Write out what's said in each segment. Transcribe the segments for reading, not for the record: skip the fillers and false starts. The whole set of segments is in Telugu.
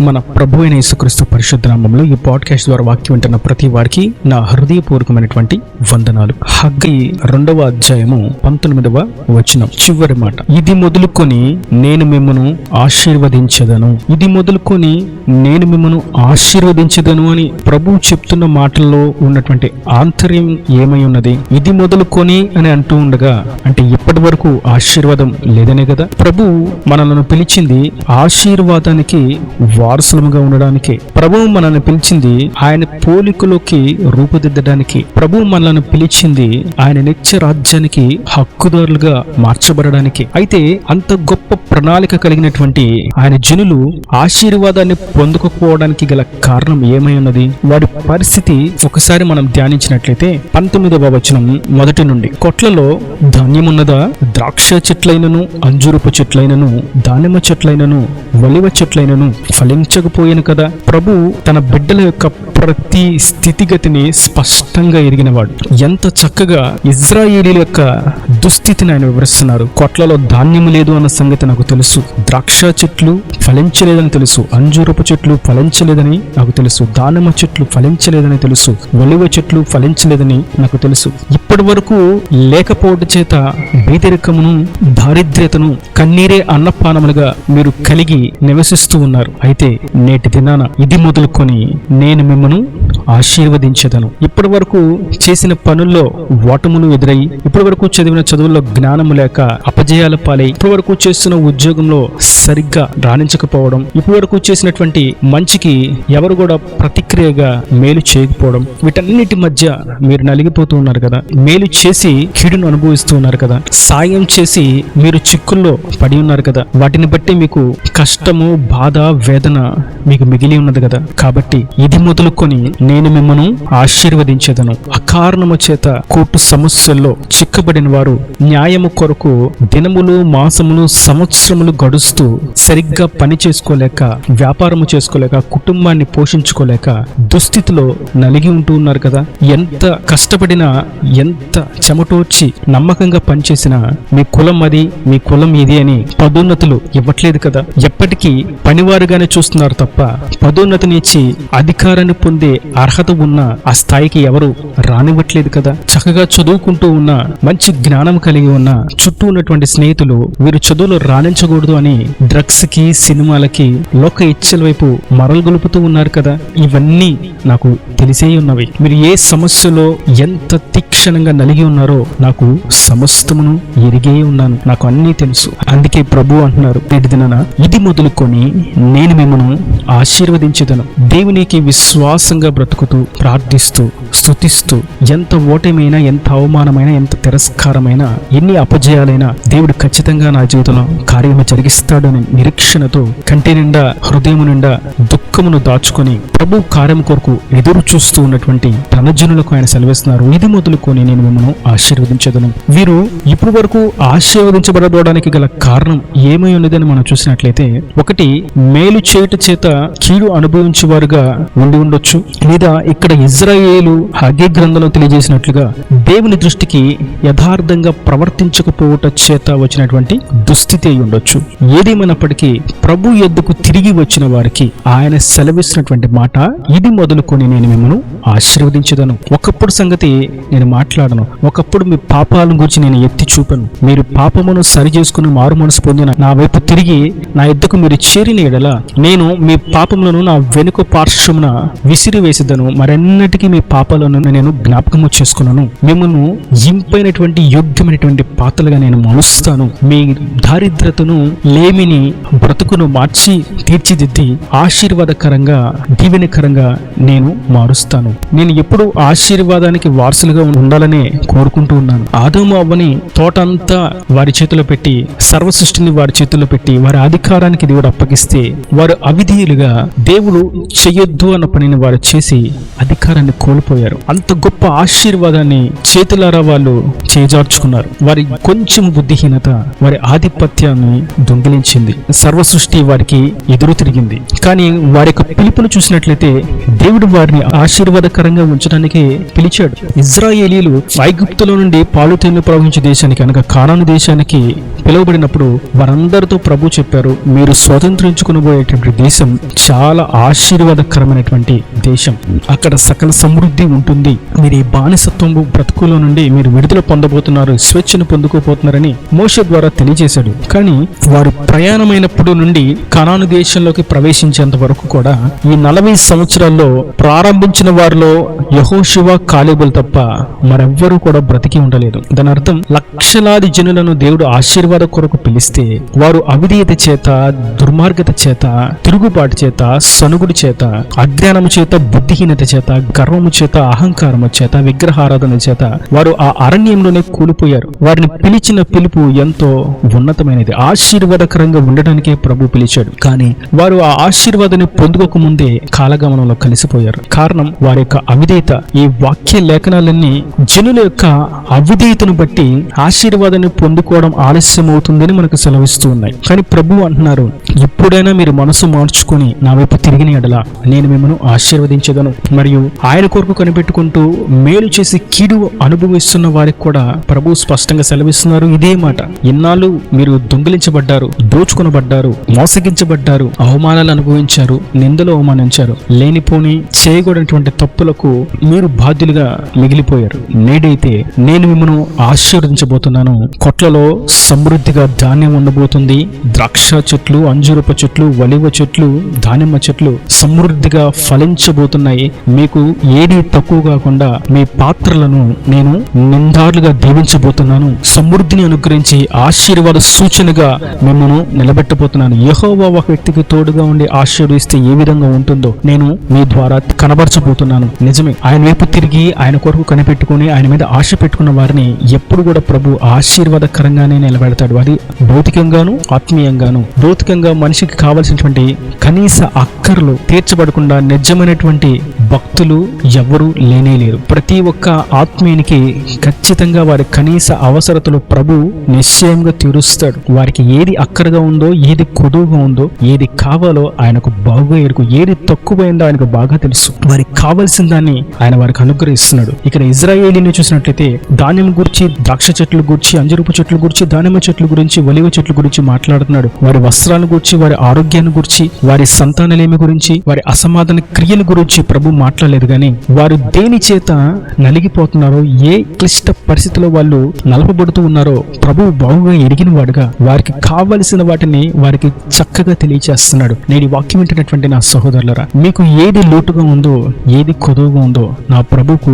మన ప్రభు అయిన యేసుక్రీస్తు పరిశుద్ధ నామములో ఈ పాడ్కాస్ట్ ద్వారా వాక్యం వింటున్న ప్రతి వారికి నా హృదయపూర్వకమైనటువంటి వందనాలు. హగ్గయి 2వ అధ్యాయము 19వ వచనం చివరి మాట, ఇది మొదలుకొని నేను మిమ్మను ఆశీర్వదించదను. ఇది మొదలుకొని నేను మిమ్మను ఆశీర్వదించదను అని ప్రభువు చెప్తున్న మాటల్లో ఉన్నటువంటి ఆంతర్యం ఏమై ఉన్నది? ఇది మొదలుకొని అని అంటూ ఉండగా అంటే ఇప్పటి వరకు ఆశీర్వాదం లేదనే కదా. ప్రభువు మనలను పిలిచింది ఆశీర్వాదానికి వారసులముగా ఉండడానికి. ప్రభువు మనల్ని పిలిచింది ఆయన పోలికలోకి రూపుదిద్దడానికి. ప్రభువు మనల్ని పిలిచింది ఆయన నిత్య రాజ్యానికి హక్కుదారులుగా మార్చబడడానికి. అయితే అంత గొప్ప ప్రణాళిక కలిగినటువంటి ఆయన జనులు ఆశీర్వాదాన్ని పొందుకోకపోవడానికి గల కారణం ఏమై ఉన్నది? వాడి పరిస్థితి ఒకసారి మనం ధ్యానించినట్లయితే 19వ వచనం మొదటి నుండి, కొట్లలో ధాన్యమున్నదా? ద్రాక్ష చెట్లైనను అంజూరపు చెట్లైనను దానిమ్మ చెట్లైనను ఒలివ చెట్లైనను ఫలించకపోయాను కదా. ప్రభు తన బిడ్డల యొక్క ప్రతి స్థితిగతిని స్పష్టంగా ఎరిగినవాడు. ఎంత చక్కగా ఇజ్రాయేలీల యొక్క దుస్థితిని ఆయన వివరిస్తున్నారు. కొట్లలో ధాన్యము లేదు అన్న సంగతి నాకు తెలుసు, ద్రాక్ష చెట్లు ఫలించలేదని తెలుసు, అంజూరపు చెట్లు ఫలించలేదని నాకు తెలుసు, దానిమ్మ చెట్లు ఫలించలేదని తెలుసు, ఒలివ చెట్లు ఫలించలేదని నాకు తెలుసు. ఇప్పటి వరకు లేకపోవడం చేత బీదరికమును దారిద్ర్యతను కన్నీరే అన్నపానములుగా మీరు కలిగి నివసిస్తూ ఉన్నారు. అయితే నేటి దినాన ఇది మొదలుకొని నేను మిమ్మను ఆశీర్వదించదను. ఇప్పటి వరకు చేసిన పనుల్లో ఓటములు ఎదురై, ఇప్పటి వరకు చదివిన చదువుల్లో జ్ఞానము లేక అపజయాల పాలై, ఇప్పటి వరకు చేస్తున్న ఉద్యోగంలో సరిగ్గా రాణించకపోవడం, ఇప్పటి వరకు చేసినటువంటి మంచికి ఎవరు కూడా ప్రతిక్రియగా మేలు చేయకపోవడం, వీటన్నిటి మధ్య మీరు నలిగిపోతూ ఉన్నారు కదా. మేలు చేసి కీడును అనుభవిస్తూ ఉన్నారు కదా. సాయం చేసి మీరు చిక్కుల్లో పడి ఉన్నారు కదా. వాటిని బట్టి మీకు కష్టము, బాధ, వేదన మీకు మిగిలి ఉన్నది కదా. కాబట్టి ఇది మొదలుకొని నేను మిమ్మను ఆశీర్వదించేదను. అకారణము చేత కోర్టు సమస్యల్లో చిక్కబడిన వారు, న్యాయము కొరకు దినములు, మాసములు, సంవత్సరములు గడుస్తూ సరిగ్గా పని చేసుకోలేక, వ్యాపారము చేసుకోలేక, కుటుంబాన్ని పోషించుకోలేక దుస్థితిలో నలిగి ఉంటూ ఉన్నారు కదా. ఎంత కష్టపడినా, ఎంత చెమటోడ్చి నమ్మకంగా పనిచేసినా మీ కులం అది, మీ కులం ఇది అని పదోన్నతులు ఇవ్వట్లేదు కదా. ఎప్పటికీ పనివారుగానే చూస్తున్నారు తప్ప పదోన్నతిని ఇచ్చి అధికారాన్ని పొందే అర్హత ఉన్న ఆ స్థాయికి ఎవరు రానివ్వట్లేదు కదా. చక్కగా చదువుకుంటూ ఉన్న, మంచి జ్ఞానం కలిగి ఉన్న చుట్టూ ఉన్నటువంటి స్నేహితులు వీరు చదువులో రాణించకూడదు అని డ్రగ్స్ కి, సినిమాలకి, లోక ఇచ్చల వైపు మరలుగొలుపుతూ ఉన్నారు కదా. ఇవన్నీ నాకు తెలిసే ఉన్నవి. మీరు ఏ సమస్యలో ఎంత తీక్షణంగా నలిగి ఉన్నారో నాకు సమస్తమును ఎరిగే ఉన్నాను, నాకు అన్నీ తెలుసు. అందుకే ప్రభు అంటున్నారు, నేటి దినాన ఇది మొదలుకొని నేను మిమ్మను ఆశీర్వదించేదను. దేవునికి విశ్వాసంగా బ్రతుకుతూ, ప్రార్థిస్తూ, స్తుతిస్తూ, ఎంత ఓటమైనా, ఎంత అవమానమైనా, ఎంత తిరస్కారమైనా, ఎన్ని అపజయాలైనా దేవుడు ఖచ్చితంగా నా జీవితంలో కార్యము జరిగిస్తాడని నిరీక్షణతో కంటి నిండా, హృదయం నిండా దుఃఖమును దాచుకొని ప్రభు కార్యం కొరకు ఎదురు చూస్తూ ఉన్నటువంటి తన జనులకు ఆయన సెలవిస్తున్నారు, ఇది మొదలుకొని నేను మిమ్మల్ని ఆశీర్వదించదను. వీరు ఇప్పుడు వరకు ఆశీర్వదించబడడానికి గల కారణం ఏమై ఉన్నదని మనం చూసినట్లయితే, ఒకటి మేలు చేయుట చేత కీడు అనుభవించేవారుగా ఉండి ఉండొచ్చు, లేదా ఇక్కడ ఇజ్రాయేలు హగ్గయి గ్రంథంలో తెలియజేసినట్లుగా దేవుని దృష్టికి యథార్థంగా ప్రవర్తించకపోవట చేత వచ్చినటువంటి దుస్థితి అయి ఉండొచ్చు. ఏదేమైనప్పటికీ ప్రభు యొద్దకు తిరిగి వచ్చిన వారికి ఆయన సెలవిస్తున్నటువంటి మాట, ఇది మొదలుకొని నేను మిమ్మల్ని ఆశీర్వదించదను. ఒకప్పుడు సంగతి నేను మాట్లాడను, ఒకప్పుడు మీ పాపాల గురించి నేను ఎత్తి చూపను. మీరు పాపమును సరి చేసుకుని మారు మనసు పొందిన నా వైపు తిరిగి నా యొద్దకు మీరు చేరిన ఎడల నేను మీ పాపములను నా వెనుక పార్శ్వమున విసిరివేసేదను, మరెన్నటికీ మీ పాపాలను నేను జ్ఞాపకము చేసుకున్నాను. మిమ్మల్ని ఇంపైనటువంటి యోగ్యమైనటువంటి పాత్రలుగా నేను మారుస్తాను. మీ దారిద్రతను, లేమిని, బ్రతుకును మార్చి తీర్చిదిద్ది ఆశీర్వాదకరంగా, దీవెనకరంగా నేను మారుస్తాను. నేను ఎప్పుడు ఆశీర్వాదానికి వారసులుగా ఉండాలనే కోరుకుంటూ ఉన్నాను. ఆదాము అవ్వని తోట అంతా వారి చేతిలో పెట్టి, సర్వ సృష్టిని వారి చేతిలో పెట్టి, వారి అధికారానికి దేవుడు అప్పగిస్తే వారు అవిధేయులుగా దేవుడు చెయ్యొద్దు అన్న పనిని వారు చేసి అధికారాన్ని కోల్పోయారు. అంత గొప్ప ఆశీర్వాదాన్ని చేతులారా వాళ్ళు చేజార్చుకున్నారు. వారి కొంచెం బుద్ధిహీనత వారి ఆధిపత్యాన్ని దొంగిలించింది. సర్వ సృష్టి వారికి ఎదురు తిరిగింది. కానీ వారి యొక్క పిలుపును చూసినట్లయితే దేవుడు వారిని ఆశీర్వాదకరంగా ఉంచడానికి పిలిచాడు. ఇజ్రాయేలీలు ఐగుప్తులో నుండి పాలు తేనెలు ప్రవహించే దేశానికి అనగా కానాను దేశానికి పిలువబడినప్పుడు వారందరితో ప్రభు చెప్పారు, మీరు స్వతంత్రించుకునబోయేటువంటి దేశం చాలా ఆశీర్వాదకరమైనటువంటి దేశం, అక్కడ సకల సమృద్ధి ఉంటుంది, మీరు ఈ బానిసత్వం బ్రతుకులో నుండి మీరు విడుదల పొందబోతున్నారు, స్వేచ్ఛను పొందుకోబోతున్నారని మోషే ద్వారా తెలియజేశాడు. కానీ వారు ప్రయాణమైనప్పుడు నుండి కనాను దేశంలోకి ప్రవేశించేంత వరకు కూడా ఈ 40 సంవత్సరాల్లో ప్రారంభించిన వారిలో యెహోషువ, కాలేబులు తప్ప మరెవ్వరూ కూడా బ్రతికి ఉండలేదు. దాని అర్థం లక్షలాది జనులను దేవుడు ఆశీర్వాద కొరకు పిలిస్తే వారు అవిధేయత చేత, దుర్మార్గత చేత, తిరుగుబాటు చేత, సనుగుడు చేత, అజ్ఞానము చేత, బుద్ధిహీనత చేత, గర్వము చేత, అహంకారము చేత, విగ్రహారాధన చేత వారు ఆ అరణ్యంలోనే కూలిపోయారు. వారిని పిలిచిన పిలుపు ఎంతో ఉన్నతమైనది, ఆశీర్వాదకరంగా ఉండడానికే ప్రభు పిలిచాడు. కానీ వారు ఆ ఆశీర్వాదాన్ని పొందుకోక ముందే కాలగమనంలో కలిసిపోయారు. కారణం వారి యొక్క అవిధేయత. ఈ వాక్య లేఖనాలన్నీ జనుల యొక్క అవిధేయతను బట్టి ఆశీర్వాదాన్ని పొందుకోవడం ఆలస్యం అవుతుందని మనకు సెలవిస్తూ ఉన్నాయి. కానీ ప్రభు అంటున్నారు, ఎప్పుడైనా మీరు మనసు మార్చుకుని నా వైపు తిరిగిన ఎడల నేను మిమ్మల్ని ఆశీర్వదించదను. మరియు ఆయన కొరకు కనిపెట్టుకుంటూ మేలు చేసి కీడు అనుభవిస్తున్న వారికి కూడా ప్రభు స్పష్టంగా సెలవిస్తున్నారు ఇదే మాట. ఇన్నాళ్ళు మీరు దొంగిలించబడ్డారు, దోచుకొనబడ్డారు, మోసగించబడ్డారు, అవమానాలు అనుభవించారు, నిందలు అవమానించారు, లేనిపోని చేయకూడనటువంటి తప్పులకు మీరు బాధ్యులుగా మిగిలిపోయారు. నేడైతే నేను మిమ్మల్ని ఆశీర్వదించబోతున్నాను. కొట్లలో సమృద్ధిగా ధాన్యం ఉండబోతుంది. ద్రాక్ష చెట్లు, అంజూరపు చెట్లు, ఒలివ చెట్లు, దానిమ్మ చెట్లు సమృద్ధిగా ఫలించబోతున్నాయి. మీకు ఏది తక్కువ కాకుండా మీ పాత్రలను నేను నిండార్లుగా దీవించబోతున్నాను. సమృద్ధిని అనుగ్రహించి ఆశీర్వాద సూచనగా మిమ్మల్ని నిలబెట్టబోతున్నాను. యెహోవా ఒక వ్యక్తికి తోడుగా ఉండి ఆశీర్వదిస్తే ఏ విధంగా ఉంటుందో నేను మీ ద్వారా కనబరచబోతున్నాను. నిజమే, ఆయన వైపు తిరిగి ఆయన కొరకు కనిపెట్టుకుని ఆయన మీద ఆశ పెట్టుకున్న వారిని ఎప్పుడు కూడా ప్రభు ఆశీర్వాదకరంగానే నిలబెడతాడు. అది భౌతికంగాను ఆత్మీయంగాను. భౌతికంగా మనిషికి కావలసినటువంటి కనీస అక్కర్లు తీర్చబడకుండా నిజమైనటువంటి భక్తులు ఎవరు లేనేలేరు. ప్రతి ఒక్క ఆత్మీయునికి ఖచ్చితంగా వారి కనీస అవసరతలు ప్రభు నిశ్చయంగా తీరుస్తాడు. వారికి ఏది అక్కరగా ఉందో, ఏది కొదువుగా ఉందో, ఏది కావాలో ఆయనకు బాగా ఎరుకు, ఏది తక్కువైందో ఆయనకు బాగా తెలుసు. వారికి కావలసిన దాన్ని ఆయన వారికి అనుగ్రహిస్తున్నాడు. ఇక్కడ ఇజ్రాయేలీని చూసినట్లయితే ధాన్యం గురించి, ద్రాక్ష చెట్ల గురించి, అంజరుపు చెట్ల గురించి, దానిమ్మ చెట్ల గురించి, ఒలివ చెట్ల గురించి మాట్లాడుతున్నాడు. వారి వస్త్రాల గురించి, వారి ఆరోగ్యాన్ని గురించి, వారి సంతానలేమి గురించి, వారి అసమాధాన క్రియల గురించి ప్రభు మాట్లాడలేదు. కానీ వారు దేని చేత నలిగిపోతున్నారో, ఏ క్లిష్ట పరిస్థితిలో వాళ్ళు నలపబడుతూ ఉన్నారో ప్రభు బాగుగా ఎరిగిన వాడుగా వారికి కావలసిన వాటిని వారికి చక్కగా తెలియజేస్తున్నాడు. నేటి వాక్యం వింటున్నటువంటి నా సహోదరులరా, మీకు ఏది లోటుగా ఉందో, ఏది కొదువుగా ఉందో నా ప్రభుకు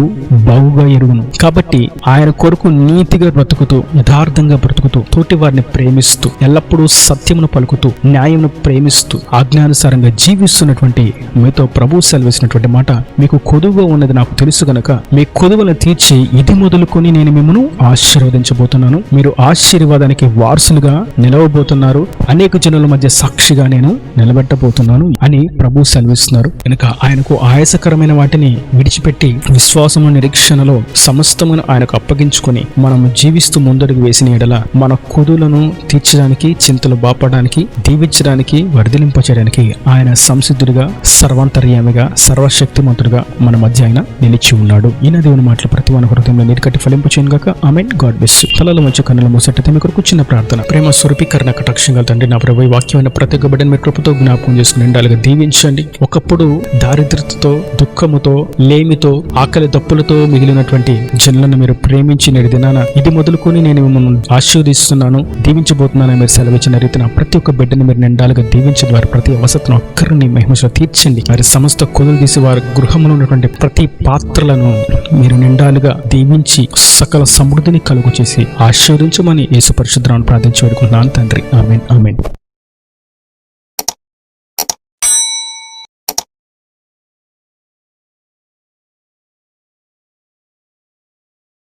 బాగుగా ఎరుగును. కాబట్టి ఆయన కొరకు నీతిగా బ్రతుకుతూ, యథార్థంగా బ్రతుకుతూ, తోటి వారిని ప్రేమిస్తూ, ఎల్లప్పుడూ సత్యమును పలుకుతూ, న్యాయమును ప్రేమిస్తూ, ఆజ్ఞానుసారంగా జీవిస్తున్నటువంటి మీతో ప్రభు సెలవిసినటువంటి మాట, మీకు కొదువుగా ఉన్నది నాకు తెలుసు గనక మీ కొదువులను తీర్చి ఇది మొదలుకొని నేను మిమ్మల్ని ఆశీర్వదించబోతున్నాను. మీరు ఆశీర్వాదానికి వారసులుగా నిలవబోతున్నారు. అనేక జనుల మధ్య సాక్షిగా నేను నిలబెట్టబోతున్నాను అని ప్రభు సెలవిస్తున్నారు. కనుక ఆయనకు ఆయాసకరమైన వాటిని విడిచిపెట్టి విశ్వాసము, నిరీక్షణలో సమస్తమును ఆయనకు అప్పగించుకొని మనం జీవిస్తూ ముందడుగు వేసిన ఎడల మన కొదువులను తీర్చడానికి, చింతలు బాపడానికి, దీవించడానికి, వర్ధిలింపచేయడానికి ఆయన సంసిద్ధుడిగా, సర్వాంతర్యామిగా, సర్వశక్తిమంతుడిగా మన మధ్య ఆయన నిలిచి ఉన్నాడు. ఈయన దేవుని మాటలు ప్రతి మన హృదయంలో నీటికట్టి ఫలింపచేయను గాక. ఆమేన్. God bless you. తలలో మంచి కన్నుల మూసెట్టయితే మీ కొరకు చిన్న ప్రార్థన. ప్రేమ స్వరూపీకరణ కటాక్షంగా తండ్రి, నా ప్రభు ఈ వాక్యమైన ప్రతి ఒక్క బిడ్డను మీ కృపతో జ్ఞాపకం చేసుకుని నిండాలుగా దీవించండి. ఒకప్పుడు దారిద్ర్యతతో, దుఃఖముతో, లేమితో, ఆకలి దప్పులతో మిగిలినటువంటి జనులను మీరు ప్రేమించి నేటి దినాన ఇది మొదలుకొని నేను మిమ్మల్ని ఆశీర్వదిస్తున్నాను, దీవించబోతున్నాను మీరు సెలవిచ్చిన రీతిన ప్రతి ఒక్క బిడ్డని మీరు నిండాలుగా దీవించడం వారి ప్రతి అవసరతను ఒక్కరిని మహిమతో తీర్చండి. వారి సమస్త కొదులు తీసి వారి గృహంలో ఉన్నటువంటి ప్రతి పాత్రలను మీరు నిండాలుగా దీవించి సకల సమృద్ధిని కలుగు చేసి ఆశీర్వదించమని యేసు పరిశుద్ధ నామమున ప్రార్థించి వేడుకుంటున్నాను తండ్రి. ఆమేన్. ఆమేన్.